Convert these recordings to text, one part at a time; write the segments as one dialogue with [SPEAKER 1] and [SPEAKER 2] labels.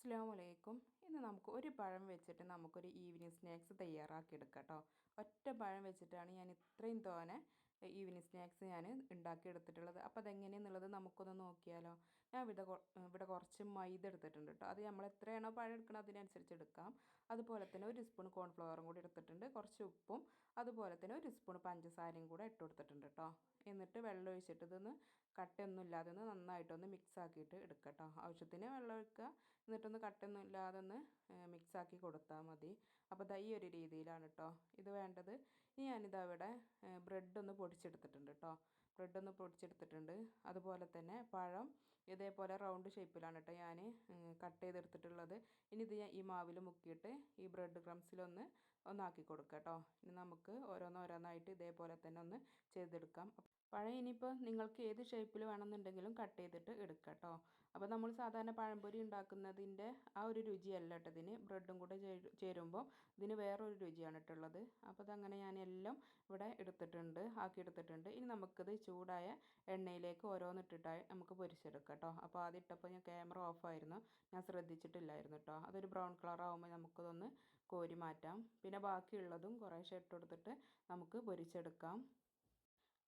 [SPEAKER 1] അസ്സലാമു അലൈക്കും. ഇന്ന് നമുക്ക് ഒരു പഴം വെച്ചിട്ട് നമുക്കൊരു ഈവനിങ് സ്നാക്സ് തയ്യാറാക്കി എടുക്കാം കേട്ടോ. ഒറ്റ പഴം വെച്ചിട്ടാണ് ഞാൻ ഇത്രയും തോനെ ഈവനിങ് സ്നാക്സ് ഞാൻ ഉണ്ടാക്കിയെടുത്തിട്ടുള്ളത്. അപ്പോൾ അതെങ്ങനെയാണെന്നുള്ളത് നമുക്കൊന്ന് നോക്കിയാലോ. ഞാൻ ഇവിടെ കുറച്ച് മൈദ എടുത്തിട്ടുണ്ട് കേട്ടോ. അത് നമ്മൾ എത്രയാണോ പഴം എടുക്കണം അതിനനുസരിച്ച് എടുക്കാം. അതുപോലെ തന്നെ ഒരു സ്പൂൺ കോൺഫ്ലവറും കൂടി എടുത്തിട്ടുണ്ട്, കുറച്ച് ഉപ്പും അതുപോലെ തന്നെ ഒരു സ്പൂൺ പഞ്ചസാരയും കൂടെ ഇട്ട് കൊടുത്തിട്ടുണ്ട് കേട്ടോ. എന്നിട്ട് വെള്ളം ഒഴിച്ചിട്ട് ഇതൊന്ന് കട്ടയൊന്നും ഇല്ലാതെ ഒന്ന് നന്നായിട്ടൊന്ന് മിക്സ് ആക്കിയിട്ട് എടുക്കുക കേട്ടോ. ആവശ്യത്തിന് വെള്ളം ഒഴിക്കുക, എന്നിട്ടൊന്ന് കട്ടയൊന്നും ഇല്ലാതെ ഒന്ന് മിക്സാക്കി കൊടുത്താൽ മതി. അപ്പോൾ ദാ ഈ ഒരു രീതിയിലാണ് കേട്ടോ ഇത് വേണ്ടത്. ഇനി ഞാനിതാ ഇവിടെ ബ്രെഡൊന്ന് പൊടിച്ചെടുത്തിട്ടുണ്ട് കേട്ടോ. ബ്രെഡൊന്ന് പൊടിച്ചെടുത്തിട്ടുണ്ട്. അതുപോലെ തന്നെ പഴം ഇതേപോലെ റൗണ്ട് ഷേപ്പിലാണ് കേട്ടോ ഞാൻ കട്ട് ചെയ്തെടുത്തിട്ടുള്ളത്. ഇനി ഇത് ഞാൻ ഈ മാവിൽ മുക്കിയിട്ട് ഈ ബ്രെഡ് ക്രംസിലൊന്ന് ഒന്നാക്കി കൊടുക്കുക കേട്ടോ. ഇനി നമുക്ക് ഓരോന്നോരോന്നായിട്ട് ഇതേപോലെ തന്നെ ഒന്ന് ചെയ്തെടുക്കാം. പഴം ഇനിയിപ്പോൾ നിങ്ങൾക്ക് ഏത് ഷേപ്പിൽ വേണമെന്നുണ്ടെങ്കിലും കട്ട് ചെയ്തിട്ട് എടുക്കാം കേട്ടോ. അപ്പോൾ നമ്മൾ സാധാരണ പഴംപൊരി ഉണ്ടാക്കുന്നതിൻ്റെ ആ ഒരു രുചിയല്ല കേട്ടോ ഇതിന്. ബ്രെഡും കൂടെ ചേരുമ്പോൾ ഇതിന് വേറൊരു രുചിയാണ് ഇട്ടുള്ളത്. അപ്പോൾ അതങ്ങനെ ഞാൻ എല്ലാം ഇവിടെ ആക്കിയെടുത്തിട്ടുണ്ട്. ഇനി നമുക്കിത് ചൂടായ എണ്ണയിലേക്ക് ഓരോന്നിട്ടിട്ടായി നമുക്ക് പൊരിച്ചെടുക്കാം കേട്ടോ. അപ്പോൾ ആദ്യം ഇട്ടപ്പോൾ ഞാൻ ക്യാമറ ഓഫായിരുന്നു, ഞാൻ ശ്രദ്ധിച്ചിട്ടില്ലായിരുന്നു കേട്ടോ. അതൊരു ബ്രൗൺ കളർ ആകുമ്പോൾ നമുക്കതൊന്ന് കോരി മാറ്റാം. പിന്നെ ബാക്കിയുള്ളതും കുറേശ്ശെ ഇട്ട് കൊടുത്തിട്ട് നമുക്ക് പൊരിച്ചെടുക്കാം.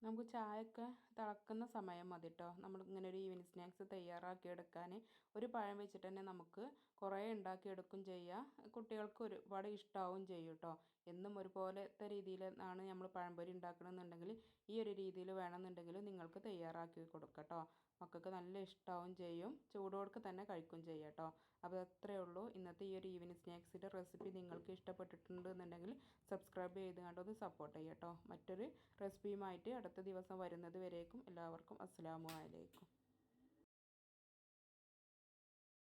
[SPEAKER 1] നമുക്ക് ചായയൊക്കെ തിളക്കുന്ന സമയം മതി കേട്ടോ നമ്മൾ ഇങ്ങനെ ഒരു ഈവനിങ് സ്നാക്സ് തയ്യാറാക്കി എടുക്കാൻ. ഒരു പഴം വെച്ചിട്ട് തന്നെ നമുക്ക് കുറേ ഉണ്ടാക്കിയെടുക്കും ചെയ്യാം. കുട്ടികൾക്ക് ഒരുപാട് ഇഷ്ടമാവും ചെയ്യും കേട്ടോ. എന്നും ഒരുപോലത്തെ രീതിയിലാണ് നമ്മൾ പഴംപൊരി ഉണ്ടാക്കണമെന്നുണ്ടെങ്കിൽ ഈ ഒരു രീതിയിൽ വേണമെന്നുണ്ടെങ്കിൽ നിങ്ങൾക്ക് തയ്യാറാക്കി കൊടുക്കാം കേട്ടോ. മക്കൾക്ക് നല്ല ഇഷ്ടമാവും ചെയ്യും, ചൂടോടെ തന്നെ കഴിക്കും ചെയ്യാം കേട്ടോ. അപ്പോൾ അത്രയേ ഉള്ളൂ ഇന്നത്തെ ഈ ഒരു ഈവനിങ് സ്നാക്സിൻ്റെ റെസിപ്പി. നിങ്ങൾക്ക് ഇഷ്ടപ്പെട്ടിട്ടുണ്ടെന്നുണ്ടെങ്കിൽ സബ്സ്ക്രൈബ് ചെയ്ത് കണ്ടൊന്ന് സപ്പോർട്ട് ചെയ്യാം കേട്ടോ. മറ്റൊരു റെസിപ്പിയുമായിട്ട് അടുത്ത ദിവസം വരുന്നത് വരേക്കും എല്ലാവർക്കും അസ്സലാമു അലൈക്കും.